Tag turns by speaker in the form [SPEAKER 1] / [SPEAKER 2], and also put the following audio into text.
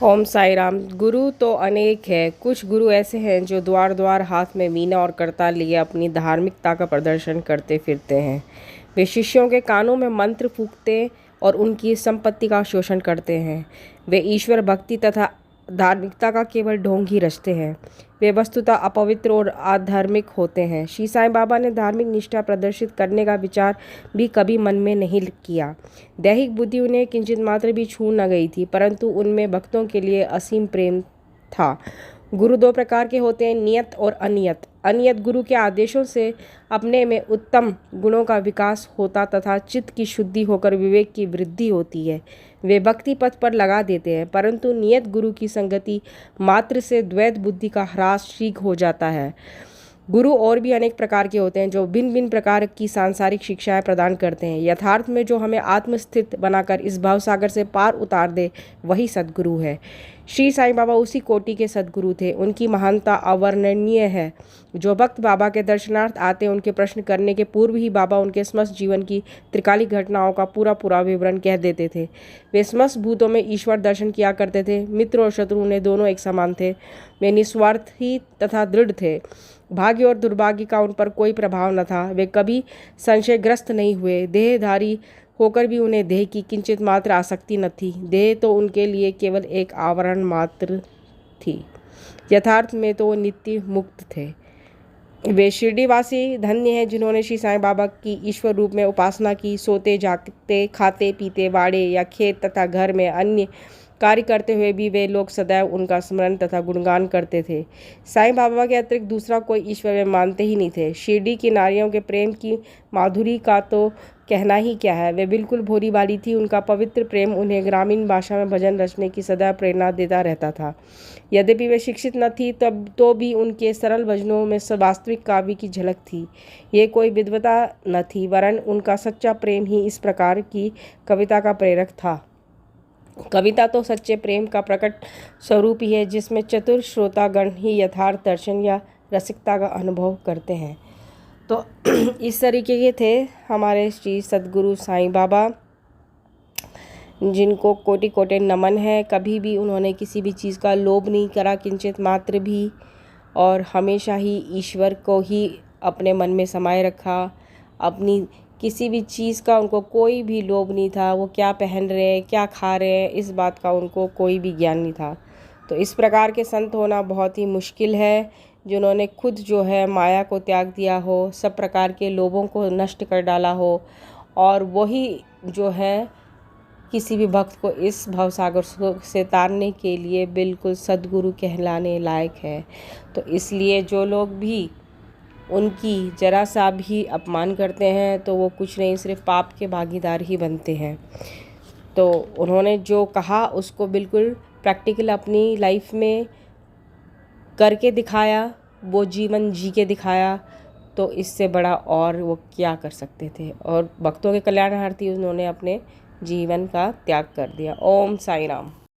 [SPEAKER 1] ओम साई राम। गुरु तो अनेक है। कुछ गुरु ऐसे हैं जो द्वार द्वार हाथ में वीणा और करताल लिए अपनी धार्मिकता का प्रदर्शन करते फिरते हैं। वे शिष्यों के कानों में मंत्र फूंकते और उनकी संपत्ति का शोषण करते हैं। वे ईश्वर भक्ति तथा धार्मिकता का केवल ढोंग ही रचते हैं। वे वस्तुतः अपवित्र और अधार्मिक होते हैं। श्री साईं बाबा ने धार्मिक निष्ठा प्रदर्शित करने का विचार भी कभी मन में नहीं किया। दैहिक बुद्धि उन्हें किंचित मात्र भी छू न गई थी, परंतु उनमें भक्तों के लिए असीम प्रेम था। गुरु दो प्रकार के होते हैं, नियत और अनियत। अनियत गुरु के आदेशों से अपने में उत्तम गुणों का विकास होता तथा चित्त की शुद्धि होकर विवेक की वृद्धि होती है। वे भक्ति पथ पर लगा देते हैं, परंतु नियत गुरु की संगति मात्र से द्वैत बुद्धि का ह्रास शीघ्र हो जाता है। गुरु और भी अनेक प्रकार के होते हैं जो भिन्न भिन्न प्रकार की सांसारिक शिक्षाएं प्रदान करते हैं। यथार्थ में जो हमें आत्मस्थित बनाकर इस भावसागर से पार उतार दे, वही सद्गुरु है। श्री साईं बाबा उसी कोटि के सद्गुरु थे। उनकी महानता अवर्णनीय है। जो भक्त बाबा के दर्शनार्थ आते, उनके प्रश्न करने के पूर्व ही बाबा उनके समस्त जीवन की त्रिकालिक घटनाओं का पूरा विवरण कह देते थे। वे समस्त भूतों में ईश्वर दर्शन किया करते थे। मित्र और शत्रु उन्हें दोनों एक समान थे। वे निस्वार्थी तथा दृढ़ थे। भाग्य और दुर्भाग्य का उन पर कोई प्रभाव न था। वे कभी संशयग्रस्त नहीं हुए। देहधारी होकर भी उन्हें देह की किंचित मात्र आसक्ति न थी। देह तो उनके लिए केवल एक आवरण मात्र थी। यथार्थ में तो वो नित्य मुक्त थे। वे शिरडीवासी धन्य हैं जिन्होंने श्री साईं बाबा की ईश्वर रूप में उपासना की। सोते जागते, खाते पीते, बाड़े या खेत तथा घर में अन्य कार्य करते हुए भी वे लोग सदैव उनका स्मरण तथा गुणगान करते थे। साईं बाबा के अतिरिक्त दूसरा कोई ईश्वर वे मानते ही नहीं थे। शिरडी की नारियों के प्रेम की माधुरी का तो कहना ही क्या है। वे बिल्कुल भोली बाली थी। उनका पवित्र प्रेम उन्हें ग्रामीण भाषा में भजन रचने की सदा प्रेरणा देता रहता था। यद्यपि वे शिक्षित न थी, तब तो भी उनके सरल भजनों में वास्तविक काव्य की झलक थी। ये कोई विद्वता न थी, वरन उनका सच्चा प्रेम ही इस प्रकार की कविता का प्रेरक था। कविता तो सच्चे प्रेम का प्रकट स्वरूप ही है, जिसमें चतुर श्रोतागण ही यथार्थ दर्शन या रसिकता का अनुभव करते हैं। तो इस तरीके के थे हमारे श्री सद्गुरु साईं बाबा, जिनको कोटि कोटि नमन है। कभी भी उन्होंने किसी भी चीज़ का लोभ नहीं करा, किंचित मात्र भी, और हमेशा ही ईश्वर को ही अपने मन में समाये रखा। अपनी किसी भी चीज़ का उनको कोई भी लोभ नहीं था। वो क्या पहन रहे हैं, क्या खा रहे हैं, इस बात का उनको कोई भी ज्ञान नहीं था। तो इस प्रकार के संत होना बहुत ही मुश्किल है, जिन्होंने खुद जो है माया को त्याग दिया हो, सब प्रकार के लोभों को नष्ट कर डाला हो, और वही जो है किसी भी भक्त को इस भवसागर से तारने के लिए बिल्कुल सद्गुरु कहलाने लायक है। तो इसलिए जो लोग भी उनकी जरा सा भी अपमान करते हैं, तो वो कुछ नहीं, सिर्फ पाप के भागीदार ही बनते हैं। तो उन्होंने जो कहा उसको बिल्कुल प्रैक्टिकल अपनी लाइफ में करके दिखाया, वो जीवन जी के दिखाया। तो इससे बड़ा और वो क्या कर सकते थे। और भक्तों के कल्याणार्थी उन्होंने अपने जीवन का त्याग कर दिया। ओम साई राम।